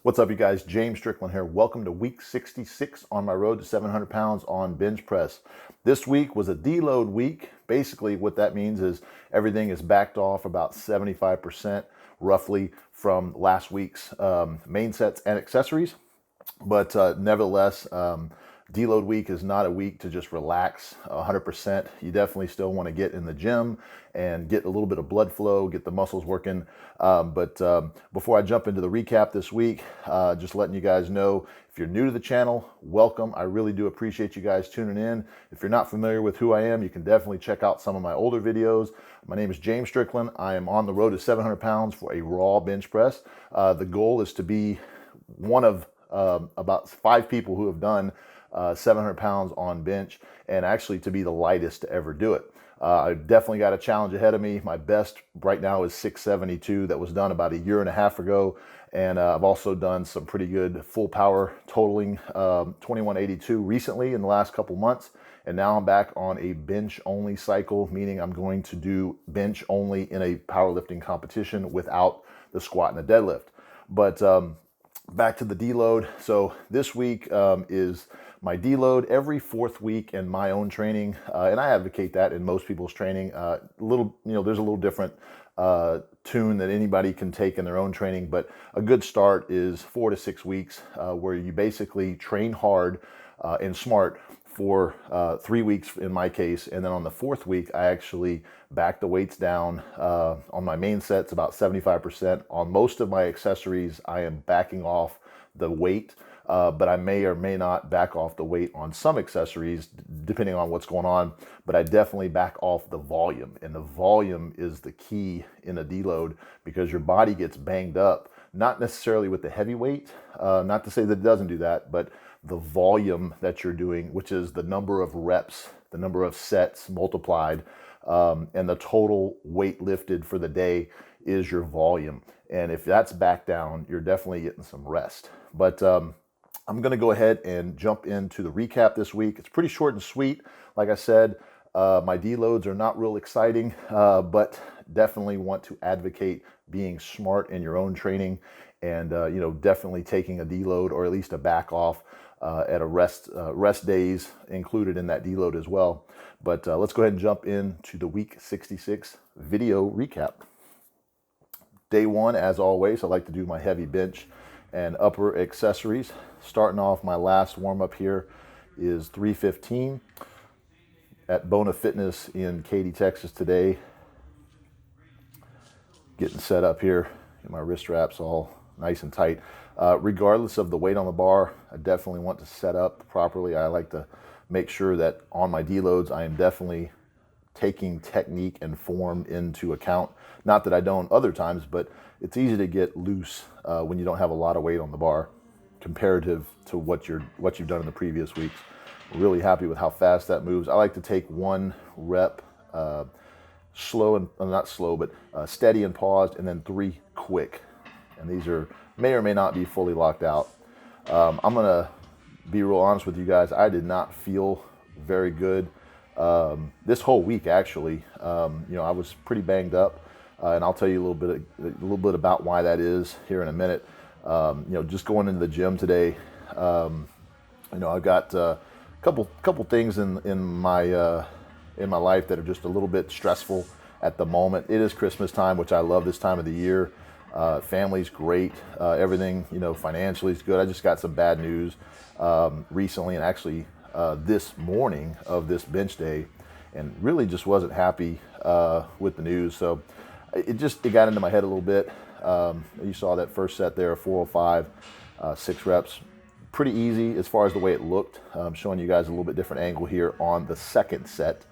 What's up, you guys? James Strickland here. Welcome to week 66 on my road to 700 pounds on bench press. This week was a deload week. Basically, what that means is everything is backed off about 75% roughly from last week's main sets and accessories. But nevertheless, deload week is not a week to just relax 100%. You definitely still want to get in the gym and get a little bit of blood flow, get the muscles working. But before I jump into the recap this week, just letting you guys know, if you're new to the channel, welcome. I really do appreciate you guys tuning in. If you're not familiar with who I am, you can definitely check out some of my older videos. My name is James Strickland. I am on the road to 700 pounds for a raw bench press. The goal is to be one of about 5 people who have done 700 pounds on bench, and actually to be the lightest to ever do it. I've definitely got a challenge ahead of me. My best right now is 672. That was done about a year and a half ago. And I've also done some pretty good full power totaling 2182 recently in the last couple months. And now I'm back on a bench only cycle, meaning I'm going to do bench only in a powerlifting competition without the squat and the deadlift. But back to the deload. So this week is my deload every 4th week in my own training, and I advocate that in most people's training. There's a little different tune that anybody can take in their own training, but a good start is 4 to 6 weeks, where you basically train hard and smart for 3 weeks in my case, and then on the 4th week I actually back the weights down. On my main sets about 75%. On most of my accessories I am backing off the weight, but I may or may not back off the weight on some accessories depending on what's going on, but I definitely back off the volume, and the volume is the key in a deload because your body gets banged up, not necessarily with the heavy weight, not to say that it doesn't do that, but the volume that you're doing, which is the number of reps, the number of sets multiplied, and the total weight lifted for the day is your volume. And if that's back down, you're definitely getting some rest. But I'm going to go ahead and jump into the recap this week. It's pretty short and sweet. Like I said, my deloads are not real exciting, but definitely want to advocate being smart in your own training and, definitely taking a deload or at least a back off at a rest days included in that deload as well. But let's go ahead and jump into the week 66 video recap. Day 1, as always, I like to do my heavy bench and upper accessories. Starting off, my last warm-up here is 315 at Bona Fitness in Katy, Texas today. Getting set up here, get my wrist wraps all nice and tight. Regardless of the weight on the bar, I definitely want to set up properly. I like to make sure that on my deloads, I am definitely taking technique and form into account. Not that I don't other times, but it's easy to get loose when you don't have a lot of weight on the bar comparative to what you've done in the previous weeks. Really happy with how fast that moves. I like to take 1 rep slow and not slow, but steady and paused, and then 3 quick. And these may or may not be fully locked out. I'm gonna be real honest with you guys. I did not feel very good this whole week. Actually, I was pretty banged up, and I'll tell you a little bit about why that is here in a minute. Just going into the gym today, I've got a couple things in my life that are just a little bit stressful at the moment. It is Christmas time, which I love this time of the year. Family's great. Everything, financially is good. I just got some bad news recently, and actually this morning of this bench day, and really just wasn't happy with the news. So it got into my head a little bit. You saw that first set there, 405, 6 reps. Pretty easy as far as the way it looked. I'm showing you guys a little bit different angle here on the second set.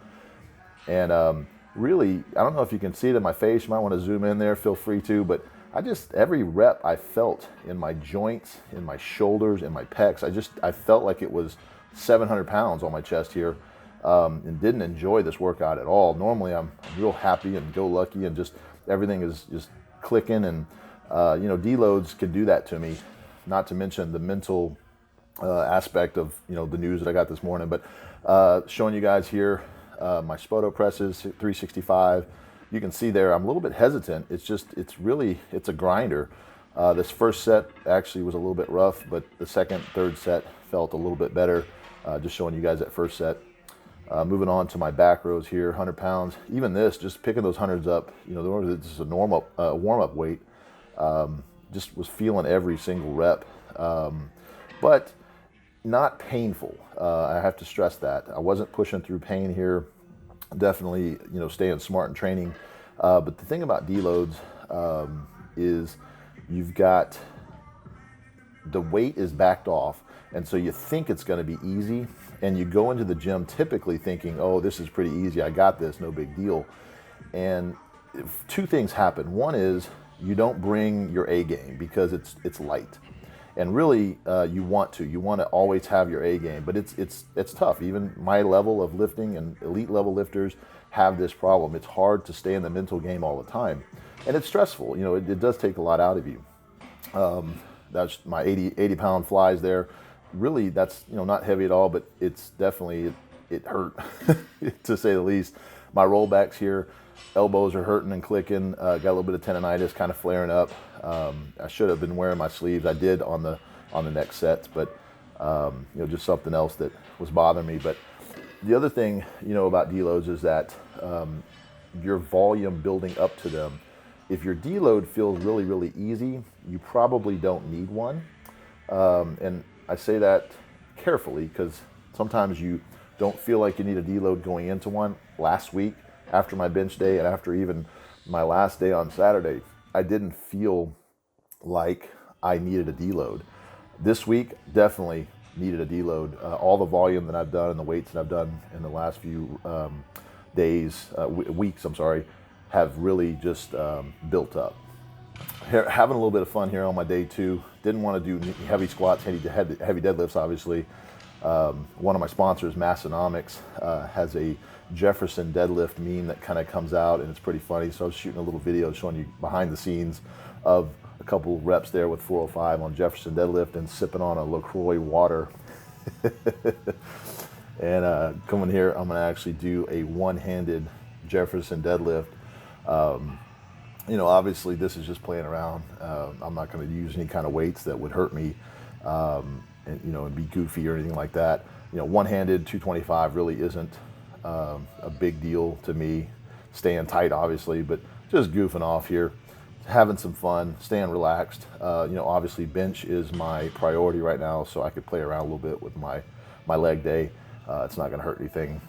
And really, I don't know if you can see it in my face. You might want to zoom in there, feel free to, but every rep I felt in my joints, in my shoulders, in my pecs, I felt like it was 700 pounds on my chest here, and didn't enjoy this workout at all. Normally I'm real happy and go lucky and just everything is just clicking, and deloads can do that to me, not to mention the mental aspect of the news that I got this morning. But showing you guys here my Spoto presses, 365. You can see there I'm a little bit hesitant. It's a grinder. This first set actually was a little bit rough, but the second, third set felt a little bit better. Just showing you guys that first set. Moving on to my back rows here, 100 pounds. Even this, just picking those hundreds up, this is a normal warm-up weight. Just was feeling every single rep, but not painful. I have to stress that. I wasn't pushing through pain here. Definitely, staying smart and training. But the thing about deloads is you've got the weight is backed off, and so you think it's going to be easy, and you go into the gym typically thinking, oh, this is pretty easy, I got this, no big deal. And two things happen. One is you don't bring your A game because it's light, and really you want to always have your A game, but it's tough. Even my level of lifting and elite level lifters have this problem. It's hard to stay in the mental game all the time, and it's stressful. It does take a lot out of you. That's my 80 pound flies there. Really, that's not heavy at all, but it's definitely it hurt to say the least. My rollbacks here, elbows are hurting and clicking. Got a little bit of tendonitis kind of flaring up. I should have been wearing my sleeves. I did on the next sets, but just something else that was bothering me. But the other thing about deloads is that your volume building up to them. If your deload feels really, really easy, you probably don't need one. And I say that carefully because sometimes you don't feel like you need a deload going into one. Last week, after my bench day and after even my last day on Saturday, I didn't feel like I needed a deload. This week, definitely needed a deload. All the volume that I've done and the weights that I've done in the last few weeks, have really just built up. Having a little bit of fun here on my day 2. Didn't want to do heavy squats, heavy deadlifts, obviously. One of my sponsors, Massonomics, has a Jefferson deadlift meme that kind of comes out, and it's pretty funny. So I was shooting a little video showing you behind the scenes of a couple reps there with 405 on Jefferson deadlift and sipping on a LaCroix water. And coming here, I'm going to actually do a one-handed Jefferson deadlift. Obviously this is just playing around. I'm not going to use any kind of weights that would hurt me, and be goofy or anything like that. One-handed 225 really isn't a big deal to me. Staying tight, obviously, but just goofing off here, having some fun, staying relaxed. Obviously bench is my priority right now, so I could play around a little bit with my leg day. It's not going to hurt anything,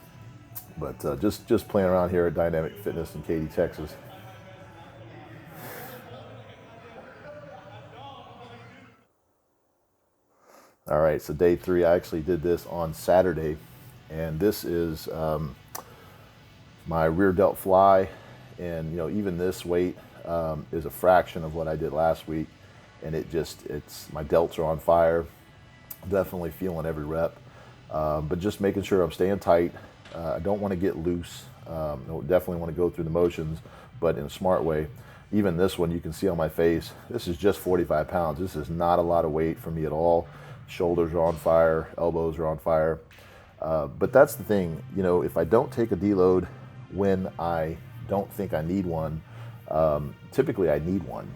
but just playing around here at Dynamic Fitness in Katy, Texas. All right, so day 3, I actually did this on Saturday, and this is my rear delt fly, and even this weight is a fraction of what I did last week, and it's my delts are on fire. Definitely feeling every rep, but just making sure I'm staying tight. I don't want to get loose. Definitely want to go through the motions, but in a smart way. Even this one, you can see on my face, this is just 45 pounds. This is not a lot of weight for me at all. Shoulders are on fire, elbows are on fire. But that's the thing, if I don't take a deload when I don't think I need one, typically I need one.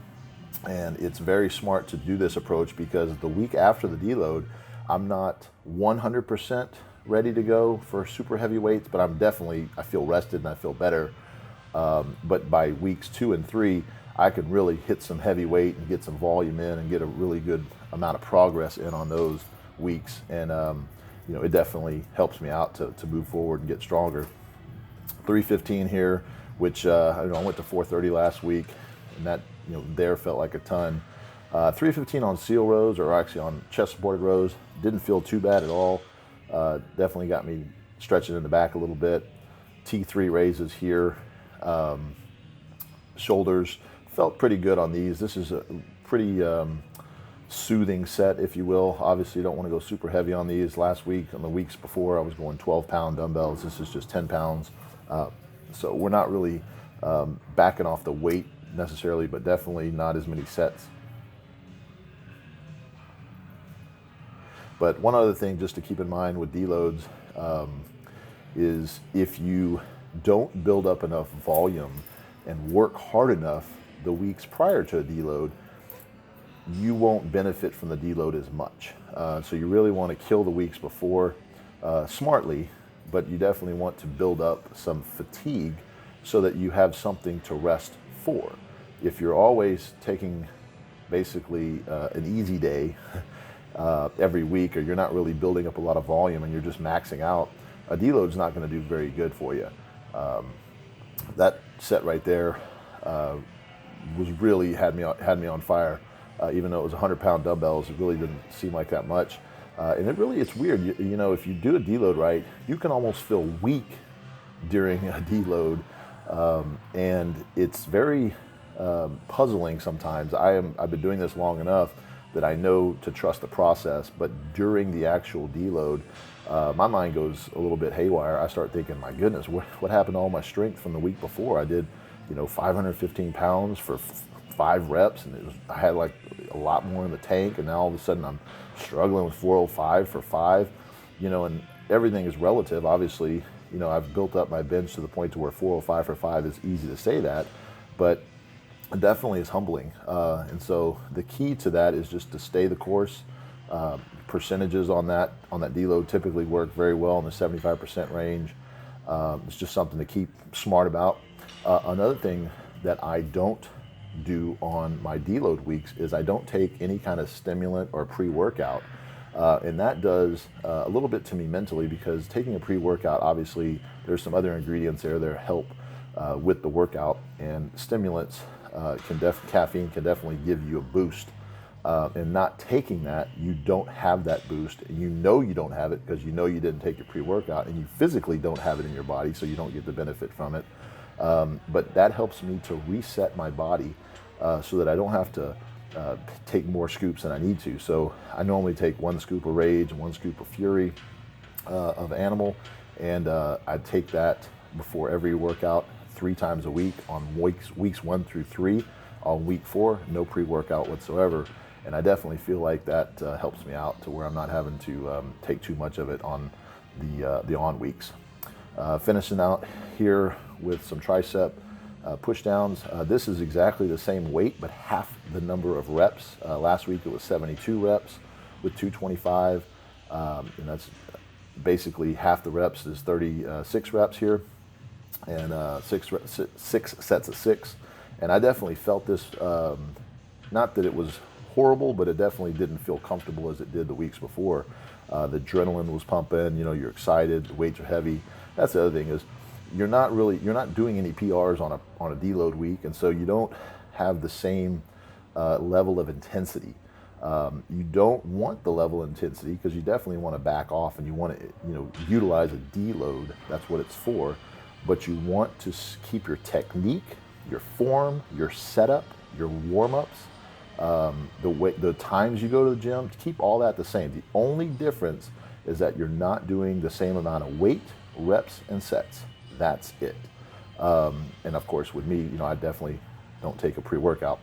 And it's very smart to do this approach because the week after the deload, I'm not 100% ready to go for super heavy weights, but I feel rested and I feel better. But by weeks 2 and 3, I can really hit some heavy weight and get some volume in and get a really good amount of progress in on those weeks. And, it definitely helps me out to move forward and get stronger. 315 here, which I went to 430 last week, and that there felt like a ton. 315 on seal rows, or actually on chest supported rows, didn't feel too bad at all. Definitely got me stretching in the back a little bit. T3 raises here. Shoulders felt pretty good on these. This is a pretty soothing set, if you will. Obviously, you don't want to go super heavy on these. Last week, on the weeks before, I was going 12-pound dumbbells. This is just 10 pounds. So we're not really backing off the weight necessarily, but definitely not as many sets. But one other thing just to keep in mind with deloads is if you don't build up enough volume and work hard enough the weeks prior to a deload, you won't benefit from the deload as much. So you really want to kill the weeks before smartly, but you definitely want to build up some fatigue so that you have something to rest for. If you're always taking basically an easy day every week, or you're not really building up a lot of volume and you're just maxing out, a deload's not going to do very good for you. That set right there was really had me on fire. Even though it was 100-pound dumbbells, it really didn't seem like that much. And it's weird. You know, if you do a deload right, you can almost feel weak during a deload, and it's very puzzling sometimes. I've been doing this long enough that I know to trust the process, but during the actual deload, my mind goes a little bit haywire. I start thinking, my goodness, what happened to all my strength from the week before? I did, 515 pounds for 5 reps, and I had like a lot more in the tank, and now all of a sudden I'm struggling with 405 for 5, and everything is relative. Obviously, I've built up my bench to the point to where 405 for 5 is easy to say that, but it definitely is humbling. And so the key to that is just to stay the course. Percentages on that deload typically work very well in the 75% range. It's just something to keep smart about. Another thing that I don't do on my deload weeks is I don't take any kind of stimulant or pre-workout. And that does a little bit to me mentally, because taking a pre-workout, obviously there's some other ingredients there that help with the workout, and stimulants caffeine can definitely give you a boost. And not taking that, you don't have that boost. You don't have it because you didn't take your pre-workout, and you physically don't have it in your body, so you don't get the benefit from it. But that helps me to reset my body so that I don't have to take more scoops than I need to. So I normally take 1 scoop of Rage, 1 scoop of Fury of Animal, and I take that before every workout 3 times a week on weeks 1 through 3. On week 4, no pre-workout whatsoever. And I definitely feel like that helps me out to where I'm not having to take too much of it on the on weeks. Finishing out here with some tricep push downs. This is exactly the same weight, but half the number of reps. Last week it was 72 reps with 225, and that's basically half the reps is 36 reps here, and 6 sets of 6. And I definitely felt this, not that it was horrible, but it definitely didn't feel comfortable as it did the weeks before. The adrenaline was pumping, you're excited, the weights are heavy. That's the other thing is you're not doing any PRs on a deload week, and so you don't have the same level of intensity. You don't want the level of intensity because you definitely want to back off and you want to utilize a deload. That's what it's for. But you want to keep your technique, your form, your setup, your warm-ups, the times you go to the gym, keep all that the same. The only difference is that you're not doing the same amount of weight, reps, and sets. That's it. And of course, with me, I definitely don't take a pre-workout.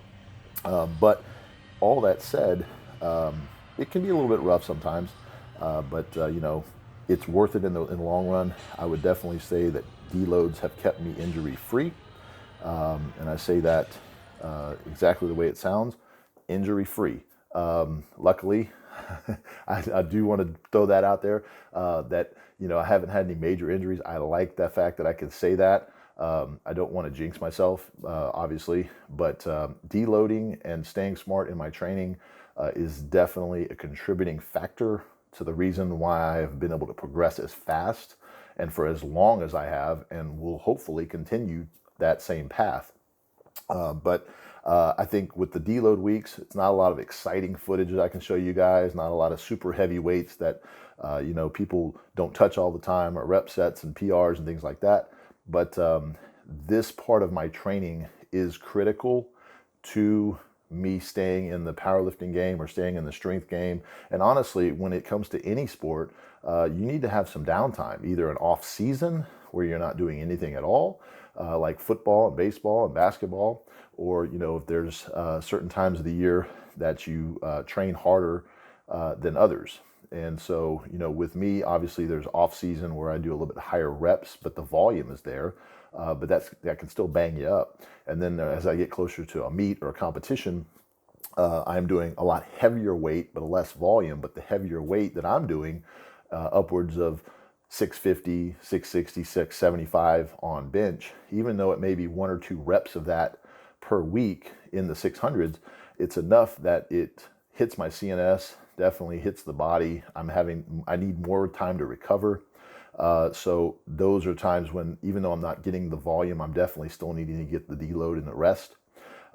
But all that said, it can be a little bit rough sometimes, but it's worth it in the long run. I would definitely say that deloads have kept me injury-free. And I say that exactly the way it sounds, injury-free. Luckily, I do want to throw that out there, that I haven't had any major injuries. I like the fact that I can say that. I don't want to jinx myself, obviously, but deloading and staying smart in my training is definitely a contributing factor to the reason why I've been able to progress as fast and for as long as I have, and will hopefully continue that same path. But I think with the deload weeks, it's not a lot of exciting footage that I can show you guys, not a lot of super heavy weights that people don't touch all the time, or rep sets and PRs and things like that. But this part of my training is critical to me staying in the powerlifting game or staying in the strength game. And honestly, when it comes to any sport, you need to have some downtime, either an off season where you're not doing anything at all, like football and baseball and basketball, or if there's certain times of the year that you train harder than others. And so, with me, obviously there's off season where I do a little bit higher reps, but the volume is there. But that can still bang you up. And then as I get closer to a meet or a competition, I'm doing a lot heavier weight, but less volume. But the heavier weight that I'm doing, upwards of 650, 660, 675 on bench, even though it may be 1 or 2 reps of that per week in the 600s, it's enough that it hits my CNS, definitely hits the body. I need more time to recover. So those are times when, even though I'm not getting the volume, I'm definitely still needing to get the deload and the rest.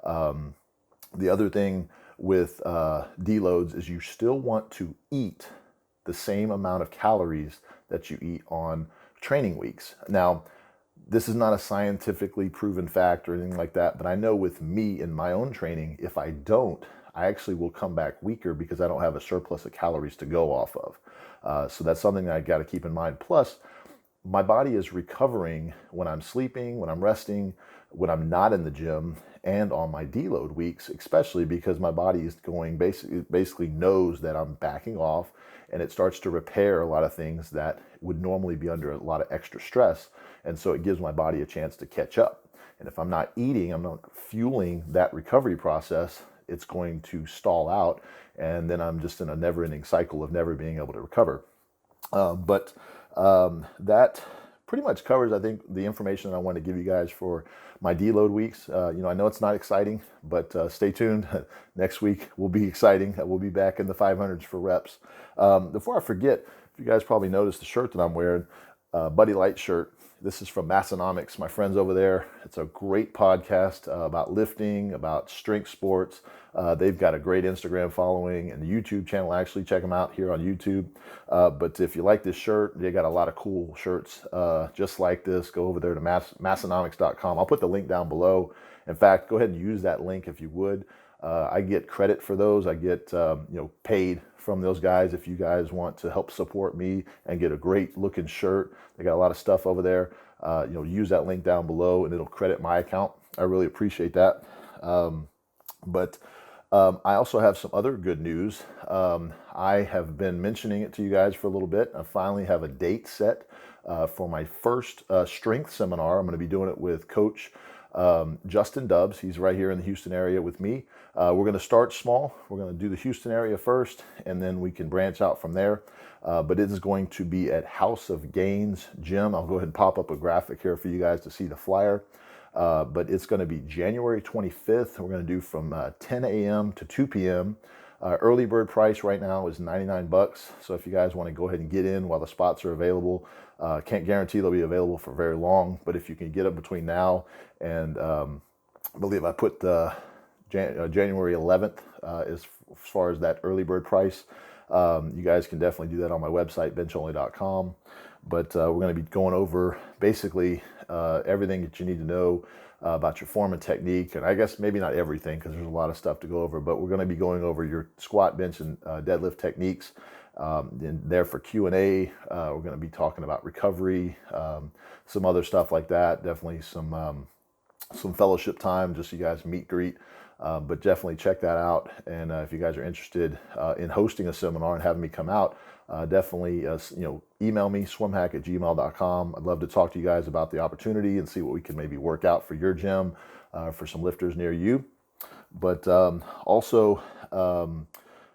The other thing with deloads is you still want to eat the same amount of calories that you eat on training weeks. Now, this is not a scientifically proven fact or anything like that, but I know with me in my own training, if I don't, I actually will come back weaker because I don't have a surplus of calories to go off of. So that's something that I got to keep in mind. Plus, my body is recovering when I'm sleeping, when I'm resting, when I'm not in the gym, and on my deload weeks, especially because my body is going basically knows that I'm backing off, and it starts to repair a lot of things that would normally be under a lot of extra stress. And so it gives my body a chance to catch up. And if I'm not eating, I'm not fueling that recovery process, it's going to stall out. And then I'm just in a never ending cycle of never being able to recover. But that pretty much covers, I think, the information that I want to give you guys for my deload weeks. I know it's not exciting, but stay tuned. Next week will be exciting. We'll be back in the 500s for reps. Before I forget, you guys probably noticed the shirt that I'm wearing, Buddy Light shirt. This is from Massonomics, my friends over there. It's a great podcast about lifting, about strength sports. They've got a great Instagram following and the YouTube channel. Actually, check them out here on YouTube. But if you like this shirt, they got a lot of cool shirts just like this. Go over there to massonomics.com. I'll put the link down below. In fact, go ahead and use that link if you would. I get credit for those. I get paid from those guys. If you guys want to help support me and get a great looking shirt, they got a lot of stuff over there. Use that link down below and it'll credit my account. I really appreciate that. But I also have some other good news. I have been mentioning it to you guys for a little bit. I finally have a date set for my first strength seminar. I'm going to be doing it with Coach Justin Dubs. He's right here in the Houston area with me. We're going to start small. We're going to do the Houston area first, and then we can branch out from there. But it is going to be at House of Gains Gym. I'll go ahead and pop up a graphic here for you guys to see the flyer. But it's going to be January 25th. We're going to do from 10 a.m. to 2 p.m. Early bird price right now is $99. So if you guys want to go ahead and get in while the spots are available, can't guarantee they'll be available for very long, but if you can get up between now and I believe I put January 11th as far as that early bird price. You guys can definitely do that on my website, bencholly.com. But we're going to be going over basically everything that you need to know about your form and technique. And I guess maybe not everything because there's a lot of stuff to go over, but we're going to be going over your squat, bench, and deadlift techniques. And there for Q&A, we're going to be talking about recovery, some other stuff like that. Definitely some fellowship time, just so you guys meet, greet. But definitely check that out. And if you guys are interested in hosting a seminar and having me come out, definitely email me, swimhack@gmail.com. I'd love to talk to you guys about the opportunity and see what we can maybe work out for your gym, for some lifters near you. But also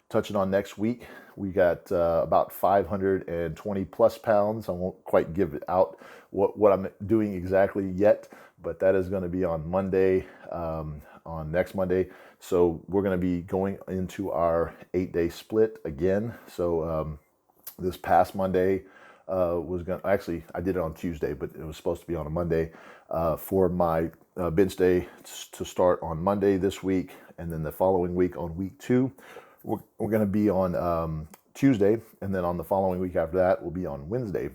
touching on next week, we got about 520 plus pounds. I won't quite give it out what I'm doing exactly yet, but that is going to be on Monday, on next Monday. So we're going to be going into our 8-day split again. So this past Monday was going to, actually I did it on Tuesday, but it was supposed to be on a Monday for my bench day to start on Monday this week. And then the following week on week 2, we're going to be on Tuesday. And then on the following week after that, we'll be on Wednesday.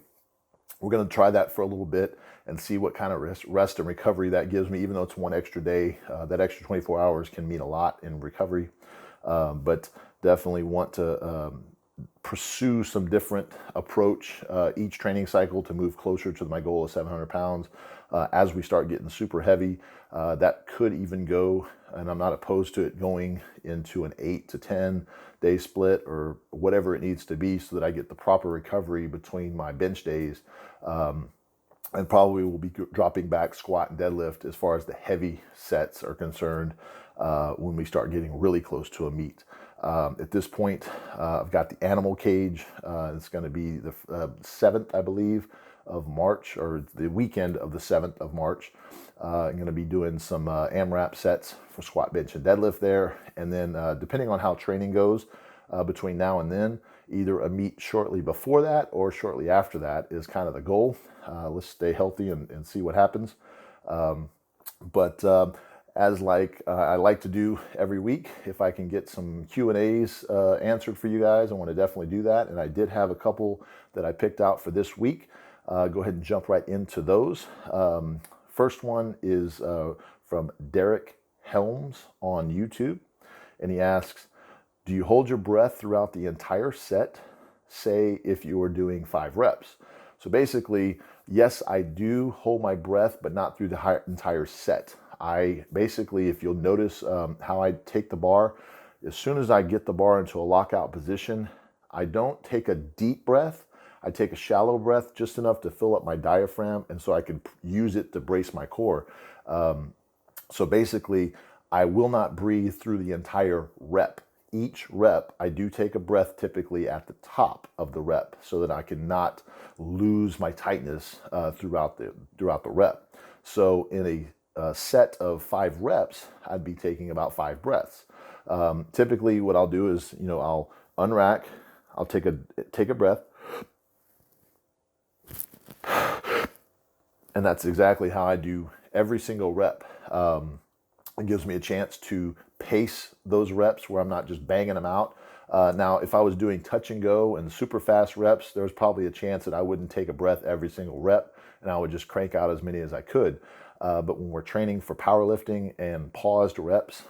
We're going to try that for a little bit and see what kind of rest and recovery that gives me, even though it's one extra day. That extra 24 hours can mean a lot in recovery. But definitely want to pursue some different approach each training cycle to move closer to my goal of 700 pounds. As we start getting super heavy, that could even go, and I'm not opposed to it going into an 8 to 10 day split or whatever it needs to be so that I get the proper recovery between my bench days. And probably will be dropping back squat and deadlift as far as the heavy sets are concerned. when we start getting really close to a meet. At this point, I've got the animal cage. It's going to be the 7th, I believe, of March, or the weekend of the 7th of March. I'm going to be doing some AMRAP sets for squat, bench, and deadlift there. And then depending on how training goes between now and then, either a meet shortly before that or shortly after that is kind of the goal. Let's stay healthy and see what happens. But as I like to do every week, if I can get some Q&As answered for you guys, I want to definitely do that. And I did have a couple that I picked out for this week. Go ahead and jump right into those. First one is from Derek Helms on YouTube. And he asks, do you hold your breath throughout the entire set, say if you were doing 5 reps? So basically, yes, I do hold my breath, but not through the entire set. I basically, if you'll notice how I take the bar, as soon as I get the bar into a lockout position, I don't take a deep breath. I take a shallow breath, just enough to fill up my diaphragm, and so I can use it to brace my core. So basically, I will not breathe through the entire rep. Each rep, I do take a breath typically at the top of the rep so that I cannot lose my tightness throughout the rep. So in a set of 5 reps, I'd be taking about 5 breaths. Typically what I'll do is, I'll unrack, I'll take a breath, and that's exactly how I do every single rep. It gives me a chance to pace those reps where I'm not just banging them out. Now, if I was doing touch and go and super fast reps, there's probably a chance that I wouldn't take a breath every single rep, and I would just crank out as many as I could. But when we're training for powerlifting and paused reps,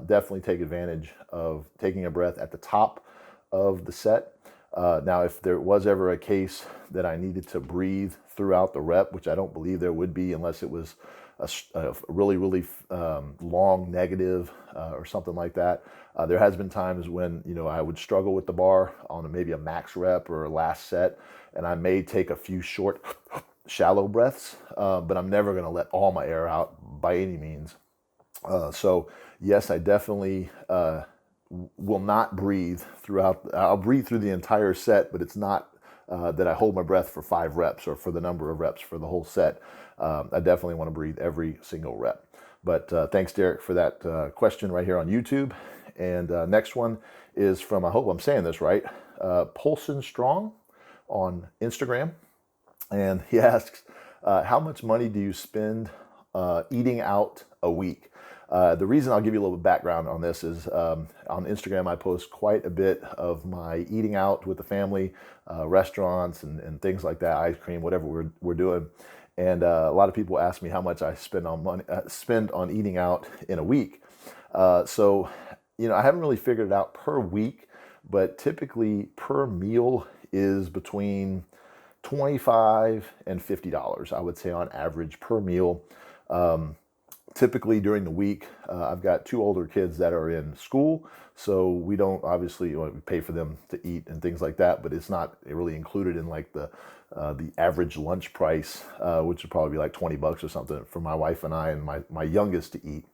definitely take advantage of taking a breath at the top of the set. Now, if there was ever a case that I needed to breathe throughout the rep, which I don't believe there would be unless it was a really, really long negative or something like that. There has been times when, I would struggle with the bar on maybe a max rep or a last set, and I may take a few short, shallow breaths, but I'm never going to let all my air out by any means. So yes, I definitely will not breathe throughout. I'll breathe through the entire set, but it's not that I hold my breath for 5 reps or for the number of reps for the whole set. I definitely want to breathe every single rep. But thanks, Derek, for that question right here on YouTube. And next one is from, I hope I'm saying this right, Polson Strong on Instagram. And he asks, how much money do you spend eating out a week? The reason, I'll give you a little background on this, is on Instagram I post quite a bit of my eating out with the family, restaurants and things like that, ice cream, whatever we're doing. And a lot of people ask me how much I spend on eating out in a week. So I haven't really figured it out per week, but typically per meal is between $25 and $50, I would say, on average per meal. Typically during the week, I've got 2 older kids that are in school, so we don't obviously we pay for them to eat and things like that, but it's not really included in like the average lunch price, which would probably be like $20 or something for my wife and I and my youngest to eat.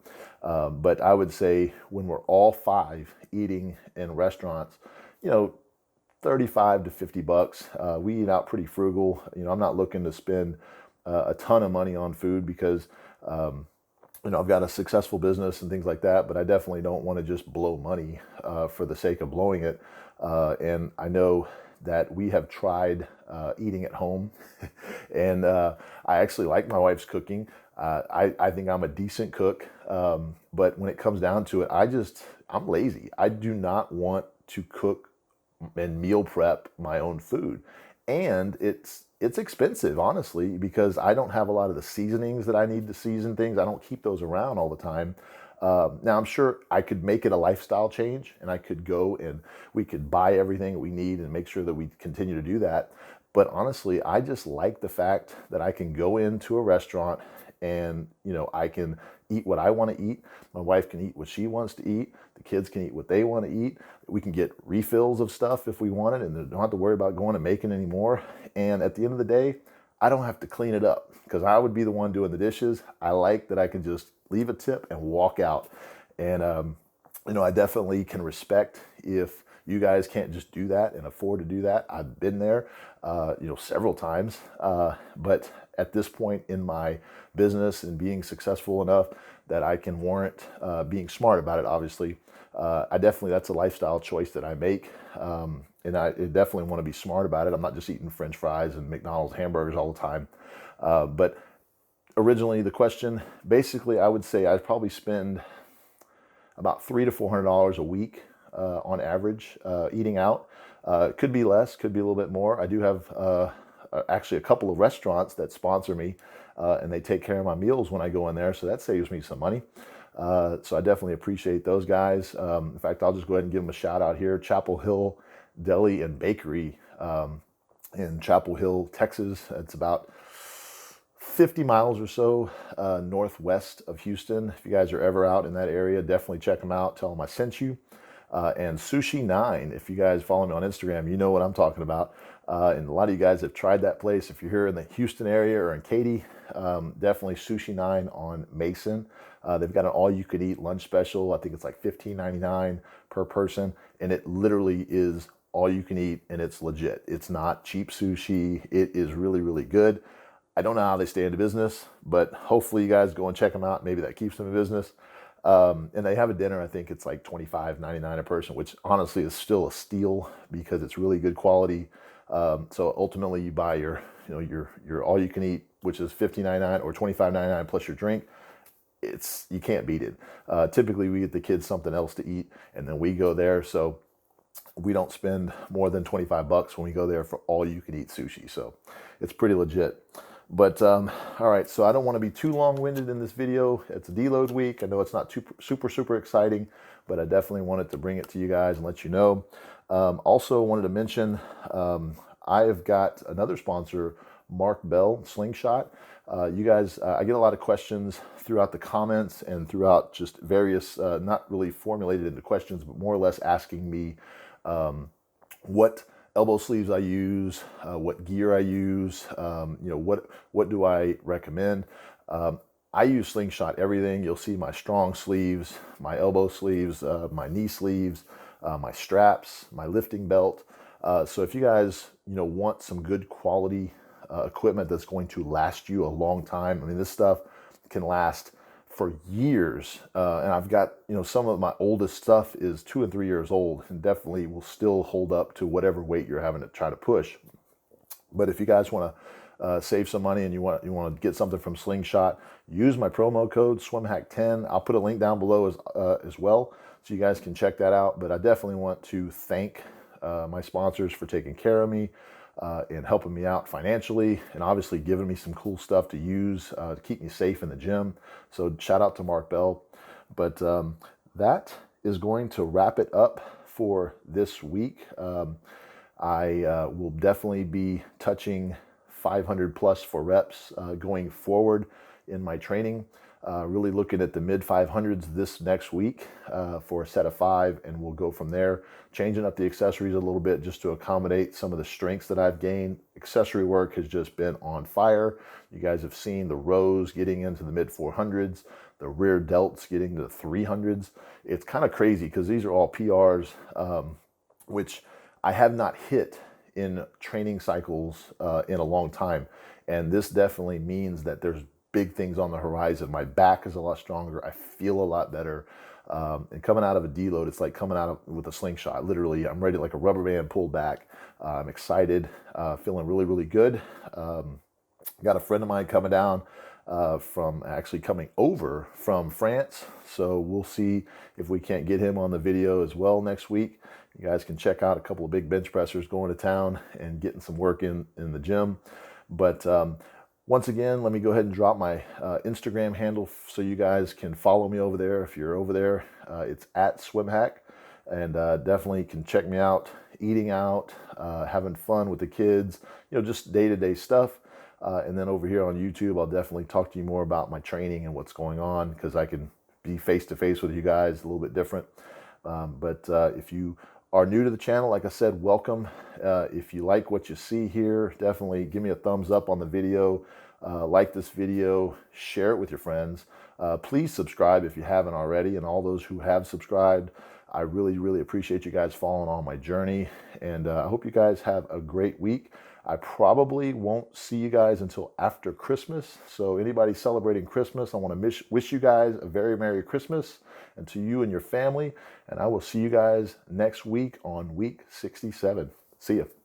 But I would say when we're all 5 eating in restaurants, $35 to $50. We eat out pretty frugal. I'm not looking to spend a ton of money on food because I've got a successful business and things like that, but I definitely don't want to just blow money for the sake of blowing it. And I know that we have tried eating at home, and I actually like my wife's cooking. I think I'm a decent cook, but when it comes down to it, I'm lazy. I do not want to cook and meal prep my own food. And it's expensive, honestly, because I don't have a lot of the seasonings that I need to season things. I don't keep those around all the time. Now, I'm sure I could make it a lifestyle change, and I could go and we could buy everything that we need and make sure that we continue to do that. But honestly, I just like the fact that I can go into a restaurant and, I can eat what I want to eat. My wife can eat what she wants to eat. The kids can eat what they want to eat. We can get refills of stuff if we want it, and don't have to worry about going and making anymore. And at the end of the day, I don't have to clean it up because I would be the one doing the dishes. I like that I can just leave a tip and walk out. And, I definitely can respect if you guys can't just do that and afford to do that. I've been there, several times. But at this point in my business and being successful enough that I can warrant being smart about it, obviously, that's a lifestyle choice that I make. And I definitely want to be smart about it. I'm not just eating French fries and McDonald's hamburgers all the time. But originally the question, basically, I would say I'd probably spend about $300 to $400 a week on average eating out. Could be less, could be a little bit more. I do have actually a couple of restaurants that sponsor me, and they take care of my meals when I go in there, so that saves me some money. So I definitely appreciate those guys. In fact, I'll just go ahead and give them a shout out here. Chapel Hill Deli and Bakery in Chapel Hill, Texas. It's about 50 miles or so northwest of Houston. If you guys are ever out in that area, definitely check them out. Tell them I sent you. And Sushi 9, if you guys follow me on Instagram, you know what I'm talking about. And a lot of you guys have tried that place. If you're here in the Houston area or in Katy, definitely Sushi 9 on Mason. They've got an all-you-can-eat lunch special. I think it's like $15.99 per person. And it literally is all you can eat, and it's legit. It's not cheap sushi. It is really, really good. I don't know how they stay in business, but hopefully you guys go and check them out. Maybe that keeps them in business. And they have a dinner. I think it's like $25.99 a person, which honestly is still a steal because it's really good quality. So ultimately you buy your all you can eat, which is $15.99 or $25.99 plus your drink. You can't beat it. Typically we get the kids something else to eat and then we go there. So we don't spend more than $25 when we go there for all you can eat sushi. So it's pretty legit. But all right, so I don't want to be too long-winded in this video. It's a deload week. I know it's not super exciting, but I definitely wanted to bring it to you guys and let you know. Also wanted to mention I have got another sponsor, Mark Bell, Slingshot. You guys, I get a lot of questions throughout the comments and throughout just various, not really formulated into questions, but more or less asking me what elbow sleeves I use, what gear I use, what do I recommend. I use Slingshot everything. You'll see my strong sleeves, my elbow sleeves, my knee sleeves, my straps, my lifting belt. So if you guys want some good quality equipment that's going to last you a long time, I mean, this stuff can last for years, and I've got some of my oldest stuff is 2 and 3 years old and definitely will still hold up to whatever weight you're having to try to push. But if you guys want to save some money and you want to get something from Slingshot, use my promo code SwimHack10. I'll put a link down below as well, so you guys can check that out. But I definitely want to thank my sponsors for taking care of me and helping me out financially, and obviously giving me some cool stuff to use to keep me safe in the gym. So shout out to Mark Bell. But that is going to wrap it up for this week. I will definitely be touching 500 plus for reps going forward in my training. Really looking at the mid 500s this next week for a set of 5, and we'll go from there. Changing up the accessories a little bit just to accommodate some of the strengths that I've gained. Accessory work has just been on fire. You guys have seen the rows getting into the mid 400s, the rear delts getting to the 300s. It's kind of crazy because these are all PRs, which I have not hit in training cycles in a long time. And this definitely means that there's big things on the horizon. My back is a lot stronger. I feel a lot better. And coming out of a deload, it's like coming out with a Slingshot. Literally, I'm ready like a rubber band pulled back. I'm excited, feeling really, really good. Got a friend of mine coming down coming over from France. So we'll see if we can't get him on the video as well next week. You guys can check out a couple of big bench pressers going to town and getting some work in the gym. But once again, let me go ahead and drop my Instagram handle so you guys can follow me over there. If you're over there, it's at SwimHack, and definitely can check me out, eating out, having fun with the kids, just day-to-day stuff. And then over here on YouTube, I'll definitely talk to you more about my training and what's going on, because I can be face-to-face with you guys, a little bit different. But if you are new to the channel, like I said, welcome. If you like what you see here, definitely give me a thumbs up on the video. like this video, share it with your friends. Please subscribe if you haven't already, and all those who have subscribed, I really, really appreciate you guys following on my journey, and I hope you guys have a great week. I probably won't see you guys until after Christmas, so anybody celebrating Christmas, I want to wish you guys a very Merry Christmas, and to you and your family, and I will see you guys next week on week 67. See ya.